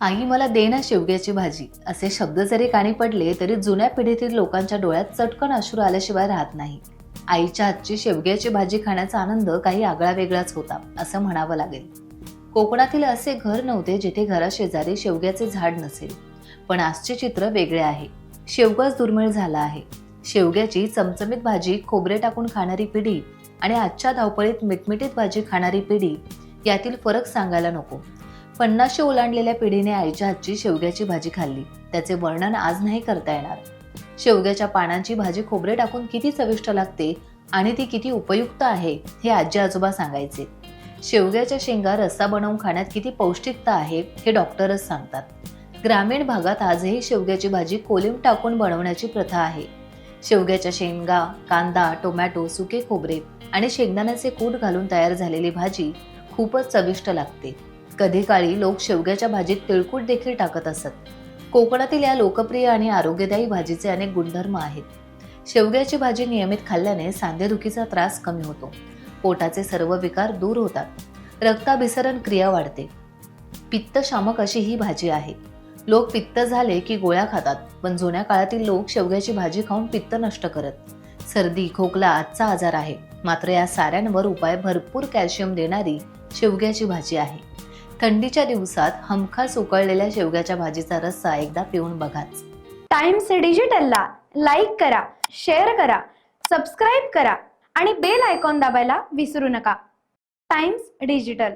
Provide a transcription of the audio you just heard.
आई मला दे ना शेवग्याची भाजी असे शब्द जरी कानी पडले तरी जुन्या पिढीतील लोकांच्या डोळ्यात चटकन अश्रू आल्याशिवाय राहत नाही. आईच्या हातची शेवग्याची भाजी खाण्याचा आनंद काही आगळा वेगळाच होता असं म्हणावं लागेल. कोकणातील असे घर नव्हते जिथे घराशेजारी शेवग्याचे झाड नसेल. पण आजचे चित्र वेगळे आहे. शेवगाच दुर्मिळ झाला आहे. शेवग्याची चमचमीत भाजी खोबरे टाकून खाणारी पिढी आणि आजच्या धावपळीत मिटमिटीत भाजी खाणारी पिढी यातील फरक सांगायला नको. 50 ओलांडलेल्या पिढीने आईच्या हातची शेवग्याची भाजी खाल्ली. त्याचे वर्णन आज नाही करता येणार. शेवग्याच्या पानांची भाजी खोबरे टाकून किती चविष्ट लागते आणि ती किती उपयुक्त आहे हे आजी आजोबा सांगायचे. शेवग्याच्या शेंगा रस्सा बनवून खाण्यात किती पौष्टिकता आहे हे डॉक्टरच सांगतात. ग्रामीण भागात आजही शेवग्याची भाजी कोलिम टाकून बनवण्याची प्रथा आहे. शेवग्याच्या शेंगा, कांदा, टोमॅटो, सुके खोबरे आणि शेंगदाण्याचे कूट घालून तयार झालेली भाजी खूपच चविष्ट लागते. कधी काळी लोक शेवग्याच्या भाजीत तिळकूट देखील टाकत असत. कोकणातील या लोकप्रिय आणि आरोग्यदायी भाजीचे अनेक गुणधर्म आहेत. शेवग्याची भाजी नियमित खाल्ल्याने सांधेदुखीचा त्रास कमी होतो. पोटाचे सर्व विकार दूर होतात. रक्ताभिसरण क्रिया वाढते. पित्तशामक अशी ही भाजी आहे. लोक पित्त झाले की गोळ्या खातात, पण जुन्या काळातील लोक शेवग्याची भाजी खाऊन पित्त नष्ट करत. सर्दी, खोकला आजचा आजार आहे, मात्र या साऱ्यांवर उपाय भरपूर कॅल्शियम देणारी शेवग्याची भाजी आहे. थंडीच्या दिवसात हमखास उकळलेल्या शेवग्याच्या भाजीचा रस्सा एकदा पिऊन बघाच. टाइम्स डिजिटलला लाईक करा, शेअर करा, सबस्क्राईब करा आणि बेल आयकॉन दाबायला विसरू नका. Times digital.